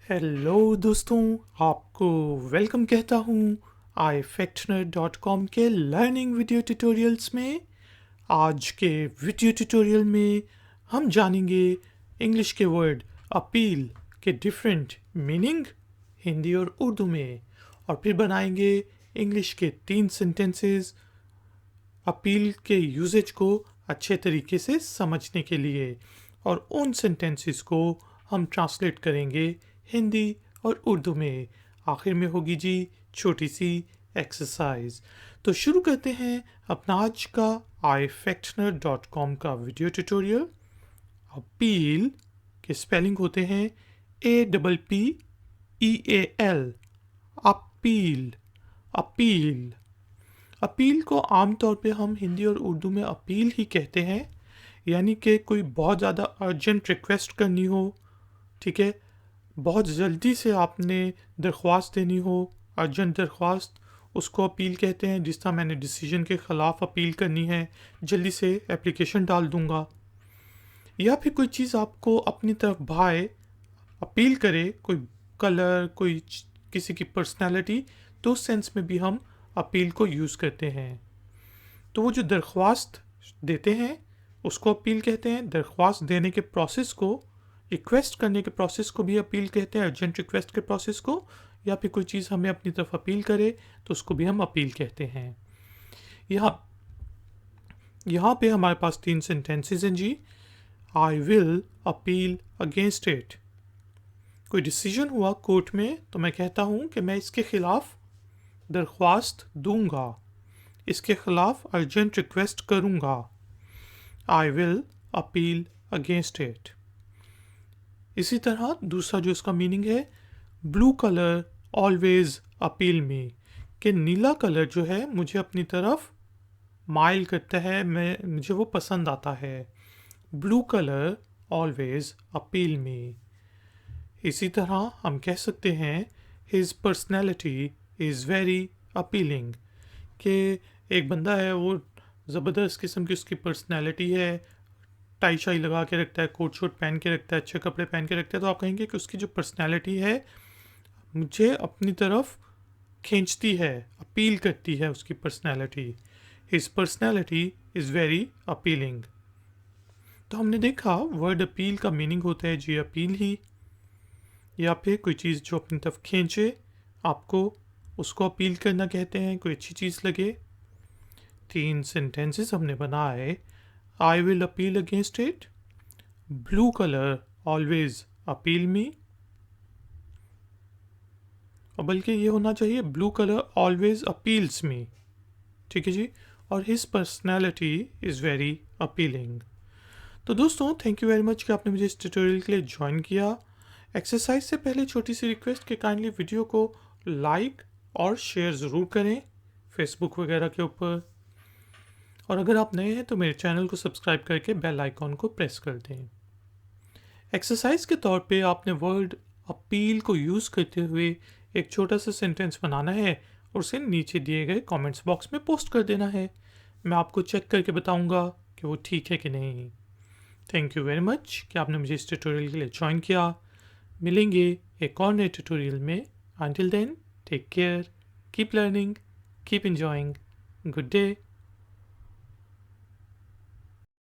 Hello दोस्तों, आपको welcome कहता हूँ ifactner.com के लर्निंग वीडियो ट्यूटोरियल्स में। आज के वीडियो ट्यूटोरियल में हम जानेंगे इंग्लिश के वर्ड अपील के डिफरेंट मीनिंग हिंदी और उर्दू में, और फिर बनाएंगे इंग्लिश के 3 सेंटेंसेस अपील के यूजेज को अच्छे तरीके से समझने के लिए, और उन सेंटेंसेस को हम ट्रांसलेट करेंगे हिंदी और उर्दू में। आखिर में होगी जी छोटी सी एक्सरसाइज। तो शुरू करते हैं अपना आज का ifactner.com का वीडियो ट्यूटोरियल। अपील के स्पेलिंग होते हैं APPEAL, अपील। अपील अपील को आमतौर पे हम हिंदी और उर्दू में अपील ही कहते हैं, यानी कि कोई बहुत ज़्यादा अर्जेंट रिक्वेस्ट करनी हो, ठीक है, बहुत जल्दी से आपने दरख्वास्त देनी हो, अर्जेंट दरख्वास्त, उसको अपील कहते हैं। जिस तरह मैंने डिसीजन के ख़िलाफ़ अपील करनी है, जल्दी से एप्लीकेशन डाल दूंगा। या फिर कोई चीज़ आपको अपनी तरफ भाए, अपील करे, कोई कलर, कोई किसी की पर्सनालिटी, तो उस सेंस में भी हम अपील को यूज़ करते हैं। तो वो जो दरख्वास्त देते हैं उसको अपील कहते हैं। दरख्वास्त देने के प्रोसेस को, रिक्वेस्ट करने के प्रोसेस को भी अपील कहते हैं, अर्जेंट रिक्वेस्ट के प्रोसेस को। या फिर कोई चीज़ हमें अपनी तरफ अपील करे तो उसको भी हम अपील कहते हैं। यहाँ पे हमारे पास 3 सेंटेंसेस हैं जी। I will appeal against it. कोई डिसीजन हुआ कोर्ट में तो मैं कहता हूँ कि मैं इसके खिलाफ दरख्वास्त दूंगा, इसके खिलाफ अर्जेंट रिक्वेस्ट करूंगा। आई विल अपील अगेंस्ट इट। इसी तरह दूसरा जो इसका मीनिंग है, ब्लू कलर ऑलवेज अपील मी, कि नीला कलर जो है मुझे अपनी तरफ माइल करता है, मुझे वो पसंद आता है। ब्लू कलर ऑलवेज अपील मी। इसी तरह हम कह सकते हैं his personality is very appealing, कि एक बंदा है, वो ज़बरदस्त किस्म की उसकी पर्सनैलिटी है, टाई शाई लगा के रखता है, कोट शोट पहन के रखता है, अच्छे कपड़े पहन के रखता है, तो आप कहेंगे कि उसकी जो पर्सनैलिटी है मुझे अपनी तरफ खींचती है, अपील करती है उसकी personality. His personality is very appealing. तो हमने देखा वर्ड अपील का मीनिंग होता है जी अपील ही, या फिर कोई चीज़ जो अपनी तरफ खींचे आपको, उसको अपील करना कहते हैं, कोई अच्छी चीज़ लगे। 3 सेंटेंसेस हमने बनाए। I will appeal against it, blue colour always appeal me, और बल्कि ये होना चाहिए blue colour always appeals me, ठीक है जी, और his personality is very appealing. तो दोस्तों, थैंक यू वेरी मच कि आपने मुझे इस ट्यूटोरियल के लिए ज्वाइन किया। एक्सरसाइज से पहले छोटी सी रिक्वेस्ट कि काइंडली वीडियो को लाइक और शेयर ज़रूर करें फेसबुक वगैरह के ऊपर, और अगर आप नए हैं तो मेरे चैनल को सब्सक्राइब करके बेल आइकॉन को प्रेस कर दें। एक्सरसाइज के तौर पे आपने वर्ड अपील को यूज़ करते हुए एक छोटा सा सेंटेंस बनाना है और उसे नीचे दिए गए कमेंट्स बॉक्स में पोस्ट कर देना है। मैं आपको चेक करके बताऊंगा कि वो ठीक है कि नहीं। थैंक यू वेरी मच कि आपने मुझे इस ट्यूटोरियल के लिए ज्वाइन किया। मिलेंगे एक और नए ट्यूटोरियल में। Until then, take care, keep learning, keep enjoying. Good day.